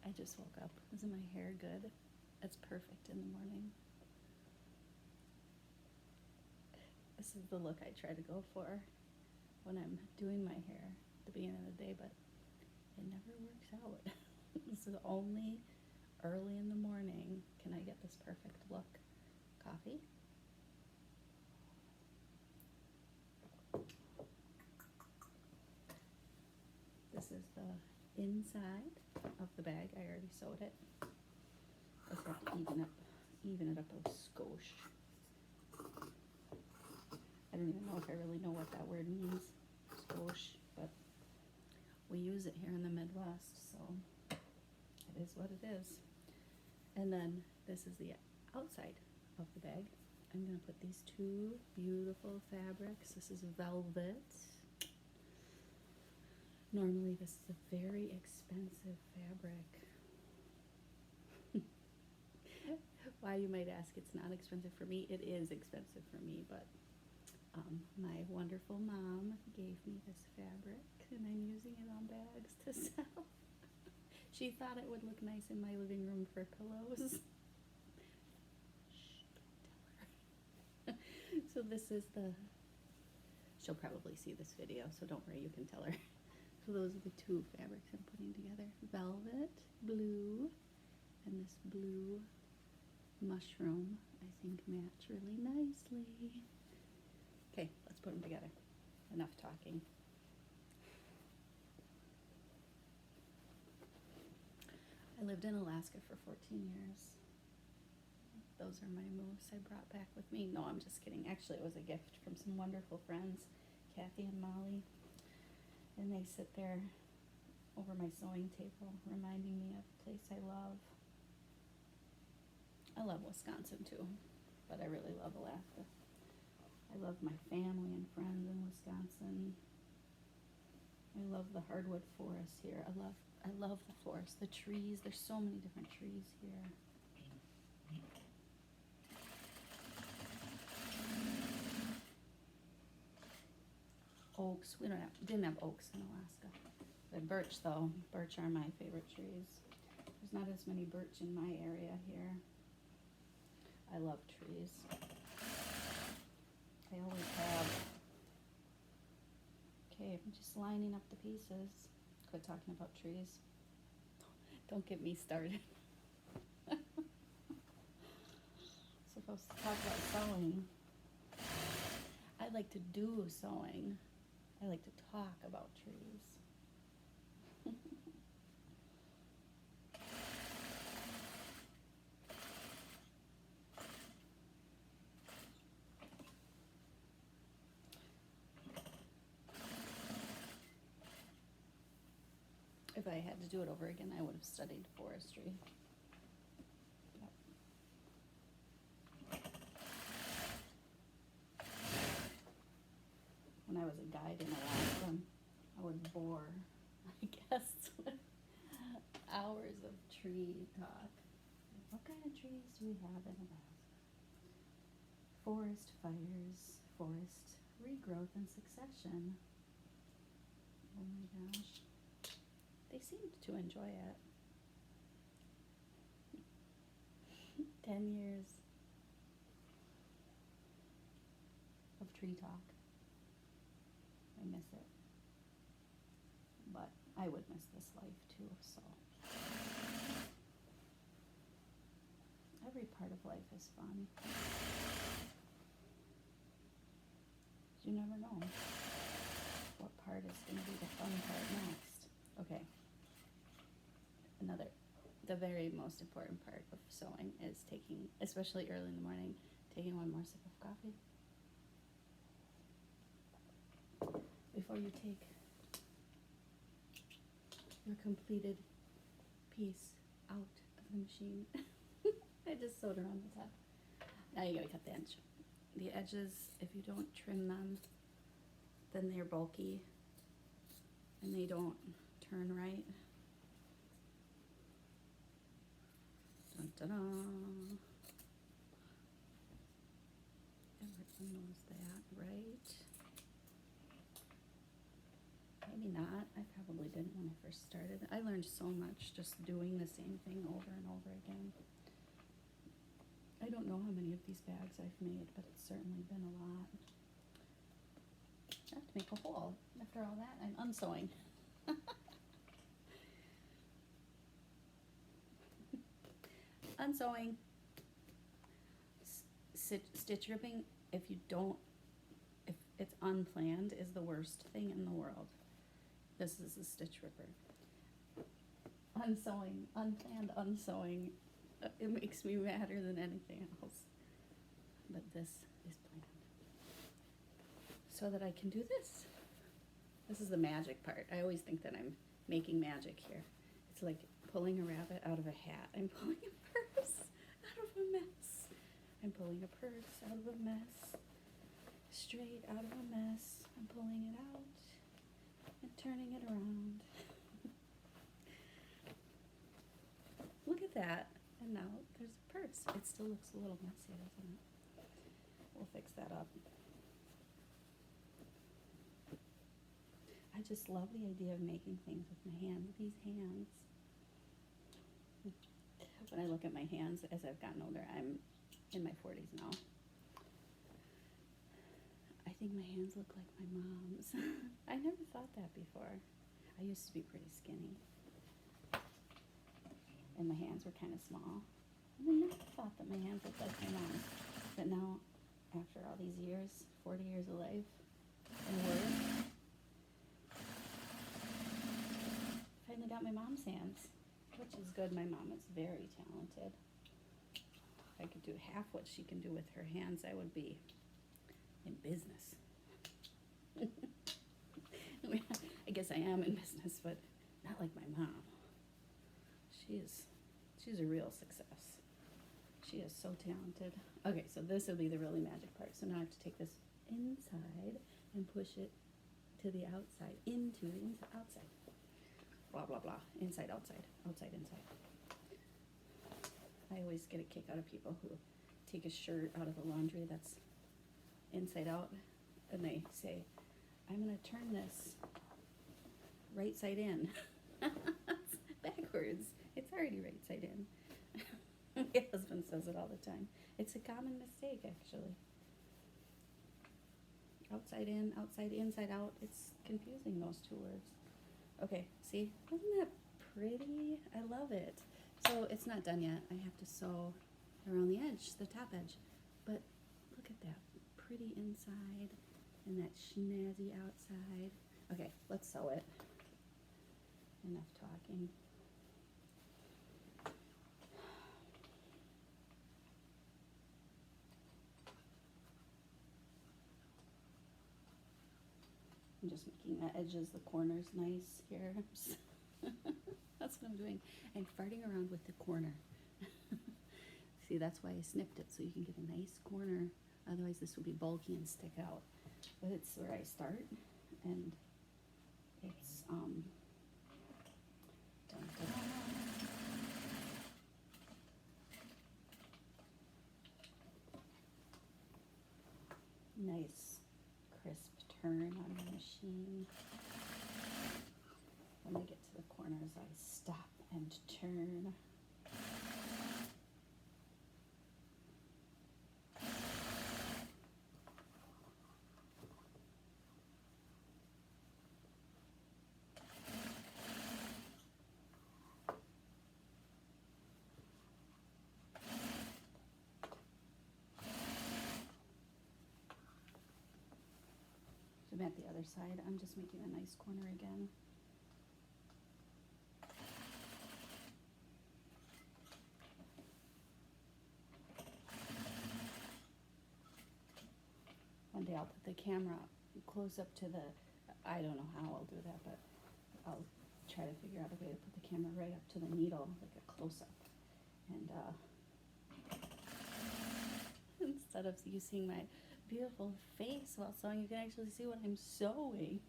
I just woke up. Isn't my hair good? It's perfect in the morning. This is the look I try to go for when I'm doing my hair at the beginning of the day, but it never works out. This is only early in the morning can I get this perfect look. Coffee. This is the inside of the bag. I already sewed it. I just have to even it up a skosh. I don't even know if I really know what that word means, skosh, but we use it here in the Midwest, so it is what it is. And then this is the outside of the bag. I'm gonna put these two beautiful fabrics. This is velvet. Normally this is a very expensive fabric. Why, you might ask, it's not expensive for me. It is expensive for me, but my wonderful mom gave me this fabric and I'm using it on bags to sell. She thought it would look nice in my living room for pillows. Shh, don't tell her. So this is she'll probably see this video, so don't worry, you can tell her. So those are the two fabrics I'm putting together. Velvet, blue, and this blue mushroom, I think, match really nicely. Okay, let's put them together. Enough talking. I lived in Alaska for 14 years. Those are my moves I brought back with me. No, I'm just kidding. Actually, it was a gift from some wonderful friends, Kathy and Molly. And they sit there over my sewing table, reminding me of a place I love. I love Wisconsin too, but I really love Alaska. I love my family and friends in Wisconsin. I love the hardwood forest here. I love the forest, the trees. There's so many different trees here. Oaks. We didn't have oaks in Alaska. The birch though. Birch are my favorite trees. There's not as many birch in my area here. I love trees. I always have. Okay, I'm just lining up the pieces. Quit talking about trees. Don't get me started. Supposed to talk about sewing. I like to do sewing. I like to talk about trees. If I had to do it over again, I would have studied forestry. Yep. When I was a guide in Alaska, I would bore my guests with hours of tree talk. What kind of trees do we have in Alaska? Forest fires, forest regrowth and succession. Oh my gosh. They seemed to enjoy it. 10 years of tree talk. I miss it. But I would miss this life too, so. Every part of life is fun. You never know what part is going to be the fun part next. Okay. The very most important part of sewing is taking, especially early in the morning, taking one more sip of coffee. Before you take your completed piece out of the machine. I just sewed around the top. Now you gotta cut the edge. The edges, if you don't trim them, then they're bulky and they don't turn right. Dun, dun, dun. Everyone knows that, right? Maybe not. I probably didn't when I first started. I learned so much just doing the same thing over and over again. I don't know how many of these bags I've made, but it's certainly been a lot. I have to make a hole. After all that, I'm unsewing. Unsewing. Stitch ripping, if it's unplanned, is the worst thing in the world. This is a stitch ripper. Unsewing, unplanned unsewing, it makes me madder than anything else. But this is planned. So that I can do this. This is the magic part. I always think that I'm making magic here. It's like pulling a rabbit out of a hat. I'm pulling a purse out of a mess. I'm pulling a purse out of a mess. Straight out of a mess. I'm pulling it out and turning it around. Look at that. And now there's a purse. It still looks a little messy, doesn't it? We'll fix that up. I just love the idea of making things with my hands. These hands. When I look at my hands as I've gotten older, I'm in my 40s now. I think my hands look like my mom's. I never thought that before. I used to be pretty skinny. And my hands were kind of small. And I never thought that my hands looked like my mom's. But now, after all these years, 40 years of life and work, finally got my mom's hands, which is good. My mom is very talented. If I could do half what she can do with her hands, I would be in business. I guess I am in business, but not like my mom. She's a real success. She is so talented. Okay, so this will be the really magic part. So now I have to take this inside and push it to the outside, into the inside, outside. Blah, blah, blah. Inside, outside, outside, inside. I always get a kick out of people who take a shirt out of the laundry that's inside out, and they say, I'm going to turn this right side in. Backwards. It's already right side in. My husband says it all the time. It's a common mistake, actually. Outside in, outside, inside out. It's confusing, those two words. Okay, see? Isn't that pretty? I love it. So it's not done yet. I have to sew around the edge, the top edge. But look at that. Pretty inside and that snazzy outside. Okay, let's sew it. Enough talking. I'm just making the edges, the corners nice here. That's what I'm doing. I'm farting around with the corner. See, that's why I snipped it, so you can get a nice corner. Otherwise this would be bulky and stick out. But it's where I start, and it's dun, dun, dun. Nice crisp turn on the machine. When I get to the corners, I stop and turn. I'm at the other side. I'm just making a nice corner again. One day I'll put the camera close up to the, I don't know how I'll do that, but I'll try to figure out a way to put the camera right up to the needle, like a close-up. And instead of you seeing my beautiful face while sewing, you can actually see what I'm sewing.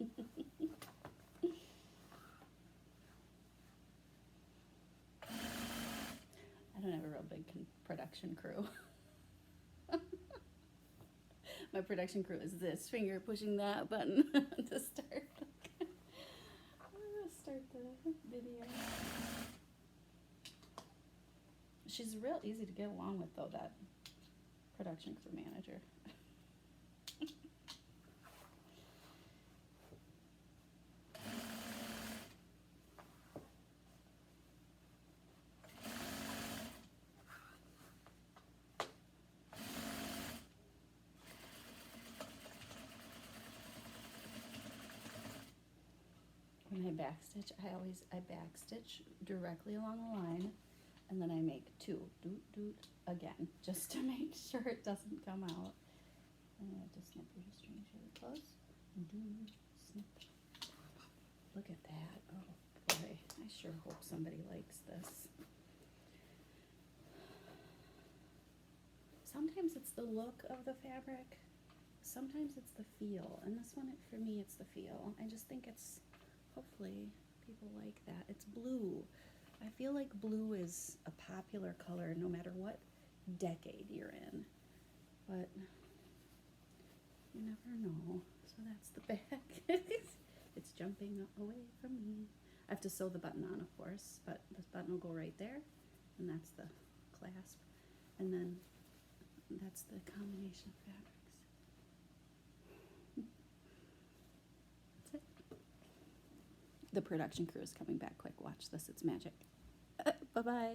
I don't have a real big production crew. My production crew is this finger pushing that button to start start the video. She's real easy to get along with, though, that production crew manager. When I backstitch, I backstitch directly along the line, and then I make two, doot, doot, again, just to make sure it doesn't come out. And I have to snip your string really close. Doot, snip. Look at that. Oh boy, I sure hope somebody likes this. Sometimes it's the look of the fabric, sometimes it's the feel, and this one, for me, it's the feel. I just think it's, hopefully people like that. It's blue. I feel like blue is a popular color no matter what decade you're in, but you never know. So that's the back. It's jumping away from me. I have to sew the button on, of course, but this button will go right there, and that's the clasp, and then that's the combination of fabrics. That's it. The production crew is coming back quick. Watch this. It's magic. Bye-bye.